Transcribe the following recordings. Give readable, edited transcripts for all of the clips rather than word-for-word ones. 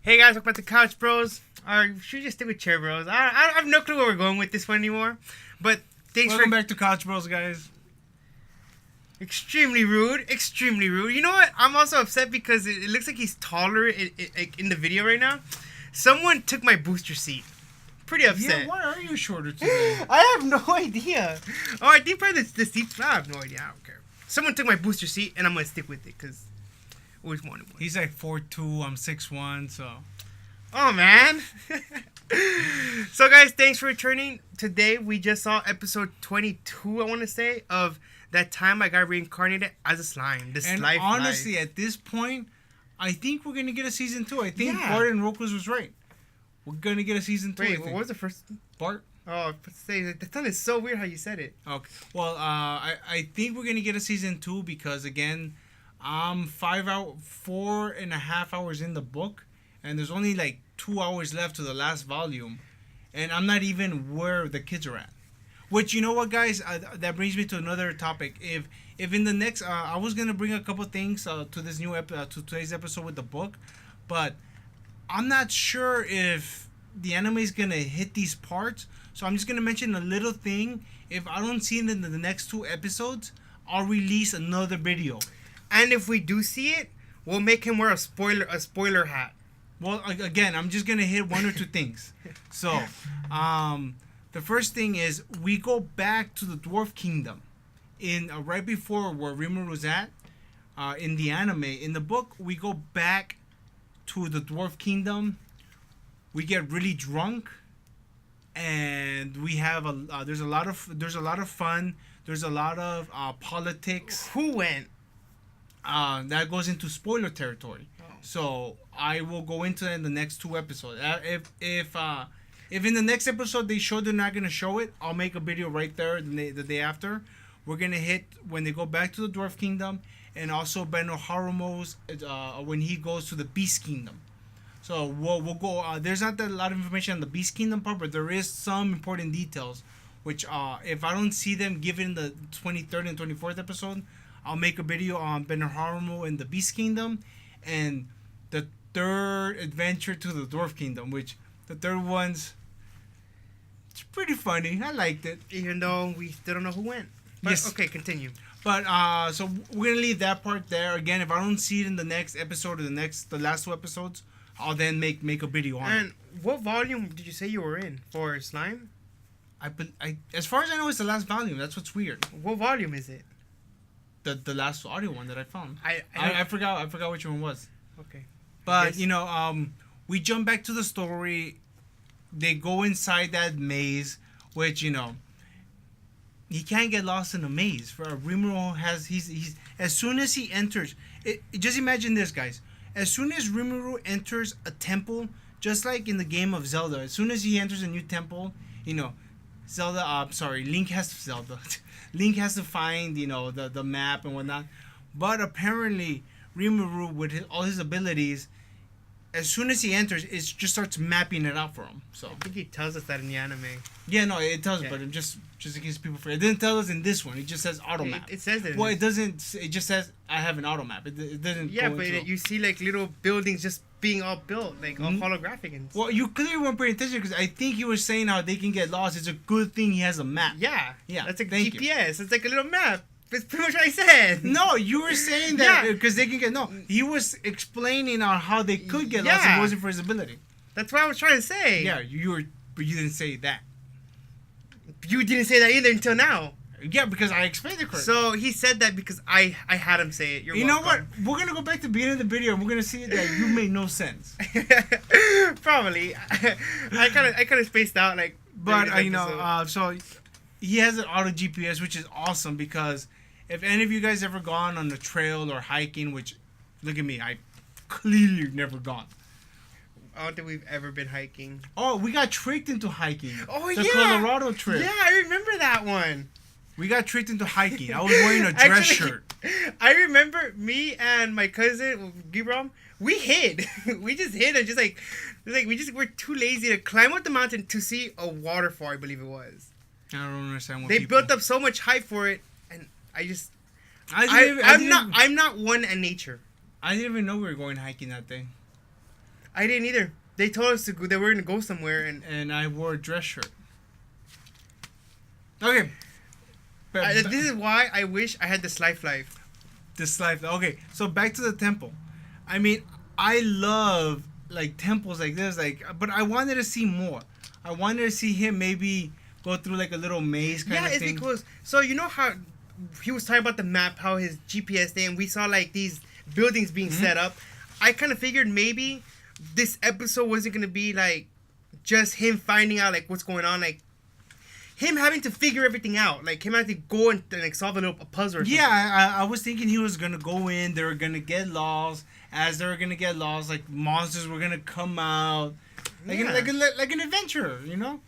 Hey guys, welcome back to Couch Bros. Or should we just stick with Chair Bros? I have no clue where we're going with this one anymore. But thanks Welcome back to Couch Bros, guys. Extremely rude. Extremely rude. You know what? I'm also upset because it looks like he's taller in the video right now. Someone took my booster seat. Pretty upset. Yeah, why are you shorter today? I have no idea. Oh, I think probably the seat's... I have no idea. I don't care. Someone took my booster seat and I'm going to stick with it because I always wanted one. He's like 4'2", I'm 6'1", so... Oh, man. So, guys, thanks for returning. Today, we just saw episode 22, I want to say, of that time I got reincarnated as a slime. And honestly, at this point, I think we're going to get a season 2. I think Bart and Rokus was right. We're going to get a season 2. Wait, what was the first? Bart? Oh, that sounded so weird how you said it. Okay. Well, I think we're going to get a season 2 because, again, I'm 4.5 hours in the book, and there's only like 2 hours left to the last volume, and I'm not even where the kids are at. Which, you know what, guys, that brings me to another topic. If in the next, I was gonna bring a couple things to this new to today's episode with the book, but I'm not sure if the anime is gonna hit these parts. So I'm just gonna mention a little thing. If I don't see it in the next 2 episodes, I'll release another video. And if we do see it, we'll make him wear a spoiler hat. Well, again, I'm just gonna hit 1 or 2 things. So, the first thing is we go back to the Dwarf Kingdom, in right before where Rimuru was at, in the anime. In the book, we go back to the Dwarf Kingdom. We get really drunk, and we have there's a lot of fun. There's a lot of politics. Who went? That goes into spoiler territory. So I will go into that in the next 2 episodes. If in the next episode they show they're not gonna show it, I'll make a video right there the day after. We're gonna hit when they go back to the Dwarf Kingdom, and also Benno Harumo's when he goes to the Beast Kingdom. So we'll go. There's not a lot of information on the Beast Kingdom part, but there is some important details, which if I don't see them given the 23rd and 24th episode, I'll make a video on Benno Harumo and the Beast Kingdom, and the third adventure to the Dwarf Kingdom, which the third one's it's pretty funny. I liked it, even though we still don't know who went. But, yes. Okay, continue. But so we're gonna leave that part there. Again, if I don't see it in the next episode or the last 2 episodes, I'll then make a video on it. And what volume did you say you were in for Slime? I as far as I know, it's the last volume. That's what's weird. What volume is it? The last audio one that I found. I forgot which one was. Okay. But we jump back to the story. They go inside that maze, which he can't get lost in a maze. For Rimuru he's as soon as he enters, just imagine this, guys. As soon as Rimuru enters a temple, just like in the game of Zelda, as soon as he enters a new temple, Link has to find the map and whatnot. But apparently Rimuru, with all his abilities, as soon as he enters, it just starts mapping it out for him. So I think he tells us that in the anime. Yeah, no, it tells, but just in case people forget, it didn't tell us in this one. It just says auto map. It says it. Well, it doesn't. It just says I have an auto map. It doesn't. Yeah, but you see like little buildings just being all built, like all holographic and. Well, you clearly weren't paying attention because I think you were saying how they can get lost. It's a good thing he has a map. Yeah. That's a GPS. You. It's like a little map. That's pretty much what I said. No, you were saying that because they can get he was explaining on how they could get lost if it wasn't for his ability. That's what I was trying to say. Yeah, but you didn't say that. You didn't say that either until now. Yeah, because I explained it correctly. So he said that because I had him say it. You know what? We're gonna go back to the beginning of the video and we're gonna see that you made no sense. Probably. I kind of spaced out like. But so he has an auto GPS, which is awesome because if any of you guys ever gone on the trail or hiking, which look at me, I clearly never gone. I don't think we've ever been hiking. Oh, we got tricked into hiking. Oh, the Colorado trip. Yeah, I remember that one. We got tricked into hiking. I was wearing a dress shirt. I remember me and my cousin, Gibram, we hid. We just hid and just like we're too lazy to climb up the mountain to see a waterfall, I believe it was. I don't understand what they built up so much hype for it, and I'm not one in nature. I didn't even know we were going hiking that day. I didn't either. They told us to go, they were gonna go somewhere, and And I wore a dress shirt. Okay. this is why I wish I had this life. This life. Okay, so back to the temple. I mean, I love like temples like this, like, but I wanted to see more. I wanted to see him maybe go through like a little maze kind Yeah, of it's thing. because so you know how he was talking about the map, how his GPS thing, and we saw like these buildings being set up. I kind of figured maybe this episode wasn't gonna be like just him finding out like what's going on, like him having to figure everything out, like him having to go and like solve a puzzle. Or something. Yeah, I was thinking he was gonna go in. They were gonna get lost. As they were gonna get lost, like monsters were gonna come out, like Yeah. like an adventure, you know.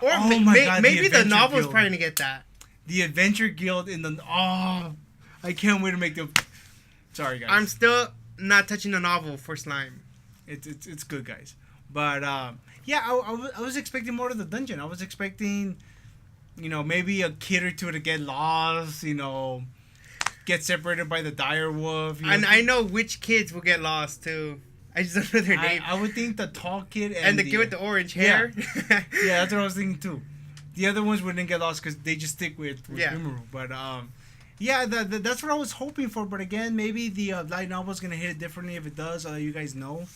Or Oh my God, maybe the Adventure novel is Guild. probably gonna get that. The Adventure Guild in the I can't wait to make the. Sorry guys. I'm still not touching the novel for Slime. It's good, guys. But yeah, I was expecting more of the dungeon. I was expecting, you know, maybe a kid or two to get lost. You know, get separated by the dire wolf. You know? And I know which kids will get lost too. I just don't know their name. I would think the tall kid And the kid with the orange hair. Yeah, that's what I was thinking too. The other ones wouldn't get lost because they just stick with Yeah. Rimuru. But yeah, that's what I was hoping for. But again, maybe the light novel is gonna hit it differently. If it does, I'll let you guys know.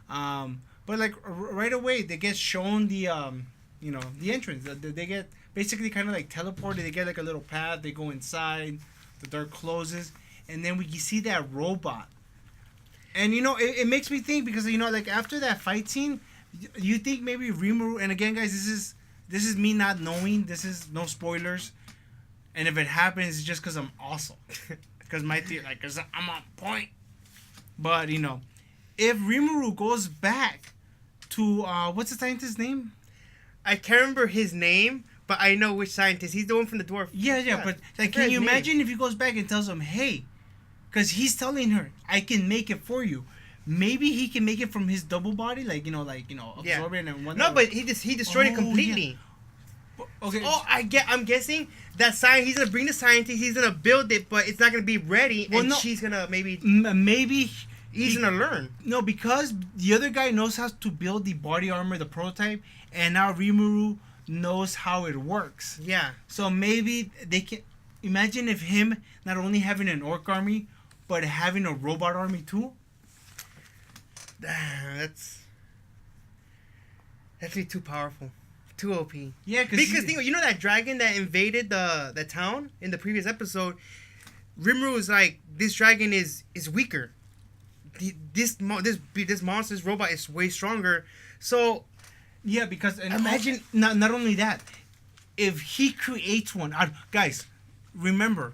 But like right away, they get shown the you know, the entrance. They get basically kind of like teleported. They get like a little path. They go inside. The door closes, and then we see that robot. And you know, it makes me think because you know, like after that fight scene, you think maybe Rimuru. And again, guys, this is me not knowing. This is no spoilers. And if it happens, it's just because I'm awesome. Because my theory, like, cause I'm on point. But you know, if Rimuru goes back to what's the scientist's name? I can't remember his name, but I know which scientist. He's the one from the dwarf. Yeah. But like, I forgot can you his name. imagine if he goes back and tells him, hey, because he's telling her, I can make it for you. Maybe he can make it from his double body, like absorb it and whatnot. No, but he destroyed it completely. Okay. Oh, I'm guessing that he's gonna bring the scientist. He's gonna build it, but it's not gonna be ready. Well, and no. she's gonna maybe Maybe he's gonna learn. No, because the other guy knows how to build the body armor, the prototype, and now Rimuru knows how it works. Yeah. So maybe they can imagine if him not only having an orc army, but having a robot army too. That's be too powerful, too OP. Yeah, Because you know that dragon that invaded the town in the previous episode. Rimuru is like, this dragon is weaker. This monster's robot is way stronger. So yeah, because and imagine not only that, if he creates one, guys, remember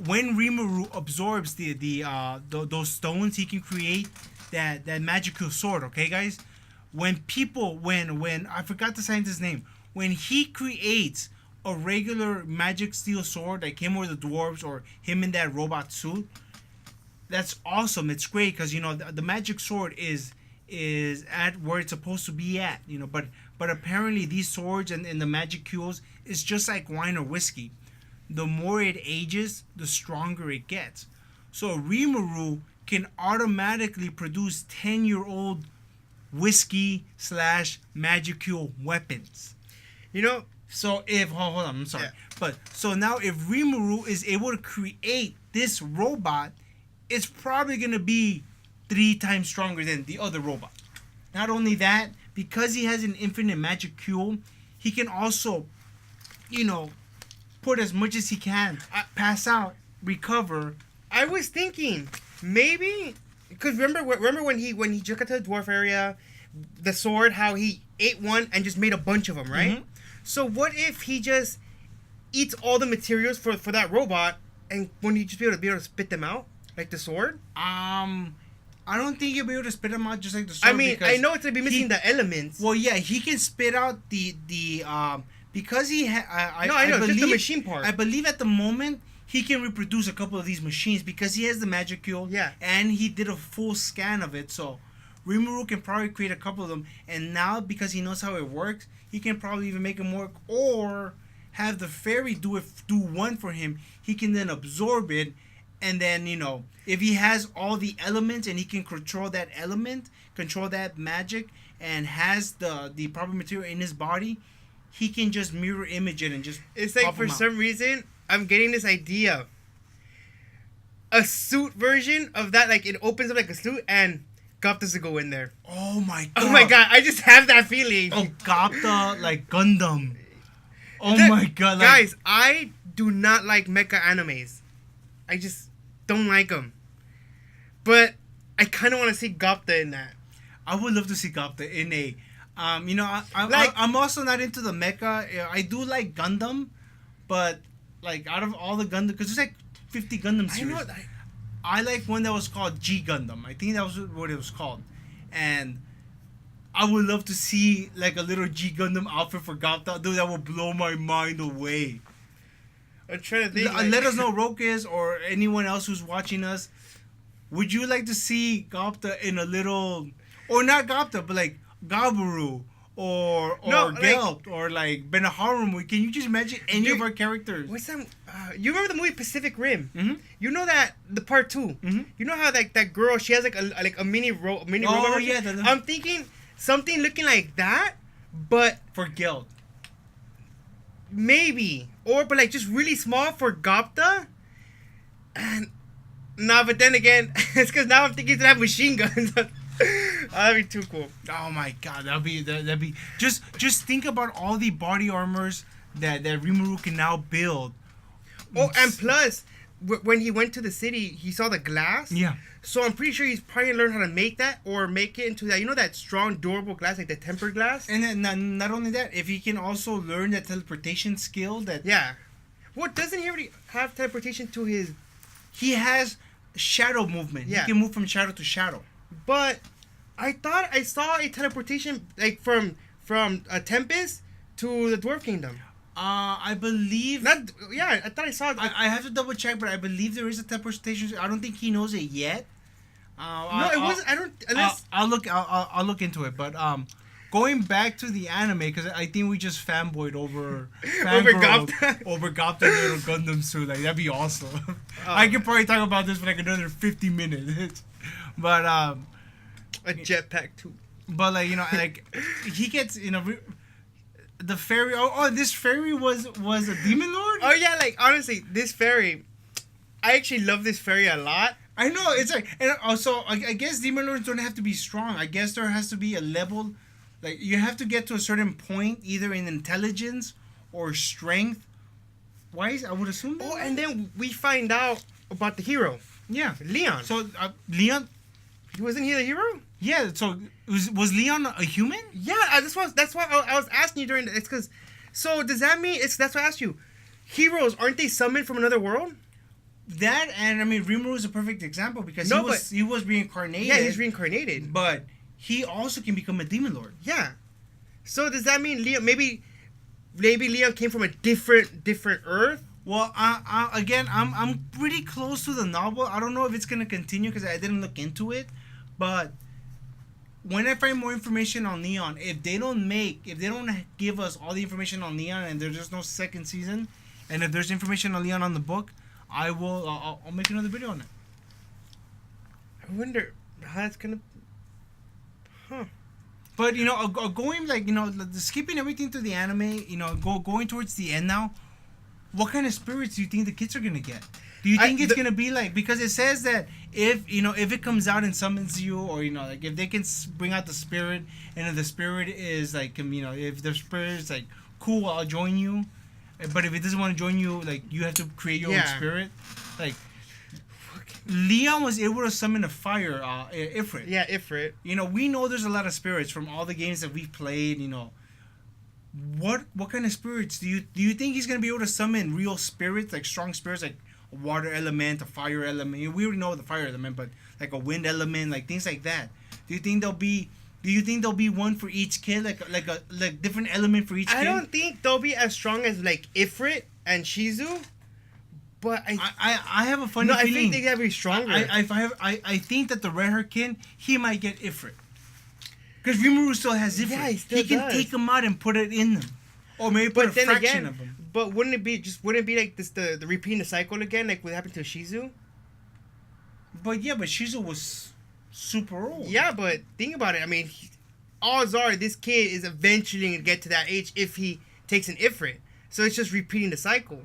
when Rimuru absorbs those stones, he can create that magical sword. Okay, guys, when I forgot the scientist's name, when he creates a regular magic steel sword like him or the dwarves or him in that robot suit, that's awesome. It's great because you know the magic sword is at where it's supposed to be at, you know, but apparently these swords and the magic cubes is just like wine or whiskey. The more it ages, the stronger it gets. So Rimuru can automatically produce 10-year-old whiskey / magical weapons. you know. So if hold on, I'm sorry. Yeah. But so now if Rimuru is able to create this robot, it's probably gonna be 3 times stronger than the other robot. Not only that, because he has an infinite magic cube, he can also, you know, put as much as he can, pass out, recover. I was thinking maybe because remember when he took it to the dwarf area, the sword, how he ate one and just made a bunch of them, right? Mhm. So what if he just eats all the materials for that robot, and when he just be able to spit them out like the sword? I don't think you'll be able to spit them out just like the sword. I mean, I know it's gonna be missing the elements. Well, yeah, he can spit out the because he I know, believe, just the machine part. I believe at the moment he can reproduce a couple of these machines because he has the magic cube. Yeah. And he did a full scan of it, so Rimuru can probably create a couple of them. And now because he knows how it works, he can probably even make them work or have the fairy do one for him. He can then absorb it And then, if he has all the elements and he can control that element, control that magic, and has the proper material in his body, he can just mirror image it and just. It's like for some reason I'm getting this idea. A suit version of that, like it opens up like a suit and Gop doesn't go in there. Oh my god! Oh my god! I just have that feeling. Oh, Gopta like Gundam. Oh my god! Guys, I do not like mecha animes. I just don't like them. But I kind of want to see Gopta in that. I would love to see Gopta in a. I'm also not into the mecha. I do like Gundam, but like out of all the Gundam, because there's like 50 Gundam series. I know that. I like one that was called G Gundam. I think that was what it was called, and I would love to see like a little G Gundam outfit for Gopta. Dude, that would blow my mind away. I'm trying to think. Let us know, Rokas, or anyone else who's watching us. Would you like to see Gopta in a little, or not Gopta, but like Gabaru or Gelp or like Benaharum? Can you just imagine any of our characters? What's that? You remember the movie Pacific Rim? Mm-hmm. You know that the part 2. Mm-hmm. You know how like that girl, she has like a mini robot. Oh yeah. I'm thinking something looking like that, but for Gelp. Maybe, but like just really small for Gopta. And but then again, it's because now I'm thinking he's gonna have machine guns. That'd be too cool. Oh my god, that'd be just think about all the body armors that Rimuru can now build. Oh, and plus, when he went to the city, he saw the glass. Yeah. So I'm pretty sure he's probably learned how to make that or make it into that. You know that strong, durable glass, like the tempered glass. And then not only that, if he can also learn that teleportation skill, yeah. Well, doesn't he already have teleportation to his? He has shadow movement. Yeah. He can move from shadow to shadow. But I thought I saw a teleportation like from Tempest to the Dwarf Kingdom. I believe. I thought I saw. I have to double check, but I believe there is a teleportation. I don't think he knows it yet. No, it wasn't. I don't. Unless I'll look into it. But going back to the anime, because I think we just fanboyed over Gopta. Over Gopta little Gundam suit. Like that'd be awesome. I could probably talk about this for like another 50 minutes. But a jetpack too. But like he gets the fairy. Oh, this fairy was a demon lord. Oh yeah, like honestly, this fairy, I actually love this fairy a lot. I know, it's like, and also I guess demon lords don't have to be strong. I guess there has to be a level, like you have to get to a certain point, either in intelligence or strength. Why? I would assume. Oh, and then we find out about the hero. Yeah, Leon. So Leon, wasn't he the hero? Yeah. So was Leon a human? Yeah, that's why I was asking you during. It's because. So does that mean that's why I asked you? Heroes, aren't they summoned from another world? That, and I mean Rimuru is a perfect example because he was reincarnated. Yeah, he's reincarnated. But he also can become a demon lord. Yeah. So does that mean Leon? Maybe Leon came from a different Earth. Well, again, I'm pretty close to the novel. I don't know if it's gonna continue because I didn't look into it, but when I find more information on Leon, if they don't give us all the information on Leon and there's just no second season, and if there's information on Leon on the book, I'll make another video on it. I wonder how that's gonna. Huh. But going skipping everything to the anime, going towards the end now. What kind of spirits do you think the kids are gonna get? Do you think it's gonna be like, because it says that if it comes out and summons you, or like if they can bring out the spirit, and if the spirit is like if the spirit is like cool, I'll join you. But if it doesn't want to join you, like you have to create your own spirit. Like Leon was able to summon a fire Ifrit. Yeah, Ifrit. We know there's a lot of spirits from all the games that we've played. What kind of spirits do you think he's gonna be able to summon? Real spirits, like strong spirits, like a water element, a fire element. We already know the fire element, but like a wind element, like things like that. Do you think there'll be one for each kid, like different element for each kid? I don't think they'll be as strong as like Ifrit and Shizu, but I have a funny feeling. I think they gotta be stronger. I think that the red hair kid, he might get Ifrit. Because Rimuru still has Ifrit. Yeah, he can take them out and put it in them. Or maybe put a fraction of them. But wouldn't it be like this the repeating the cycle again, like what happened to Shizu? But Shizu was super old. Yeah, but think about it. I mean, odds are this kid is eventually going to get to that age if he takes an Ifrit. So it's just repeating the cycle.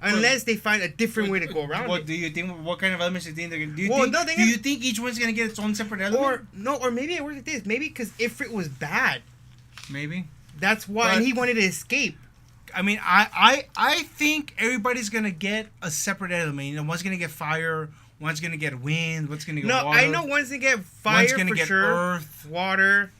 Unless they find a different way to go around what it. Do you think? What kind of elements do you think they're gonna? Do No, you think each one's gonna get its own separate element? Or maybe it works like this. Maybe because Ifrit was bad. Maybe. That's why, and he wanted to escape. I mean, I think everybody's gonna get a separate element. You know, one's gonna get fire, one's gonna get wind, one's gonna get water. I know one's gonna get fire one's gonna for get sure. earth, water.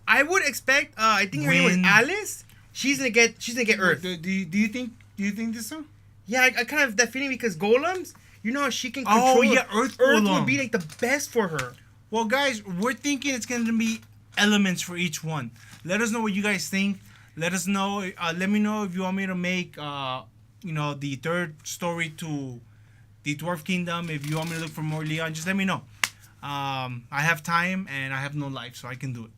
I would expect. I think her name was Alice. She's gonna get earth. Do you think this so? Yeah, I kind of that feeling because golems, you know how she can control. Oh yeah, earth golem would be like the best for her. Well, guys, we're thinking it's going to be elements for each one. Let us know what you guys think. Let us know. Let me know if you want me to make, the third story to the Dwarf Kingdom. If you want me to look for more Leon, just let me know. I have time and I have no life, so I can do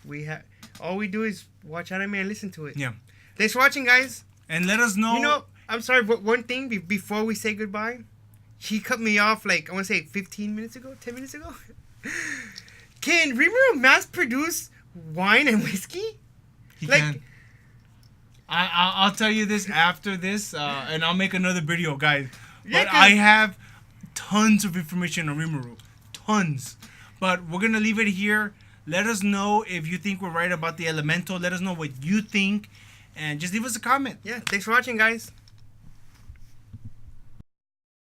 it. All we do is watch anime and listen to it. Yeah. Thanks for watching, guys. And let us know. You know, I'm sorry, but one thing before we say goodbye, she cut me off like I want to say 15 minutes ago, 10 minutes ago. Can Rimuru mass produce wine and whiskey? He can. I'll tell you this after this, and I'll make another video, guys. Yeah, but I have tons of information on Rimuru. Tons. But we're going to leave it here. Let us know if you think we're right about the elemental. Let us know what you think. And just leave us a comment. Yeah, thanks for watching, guys.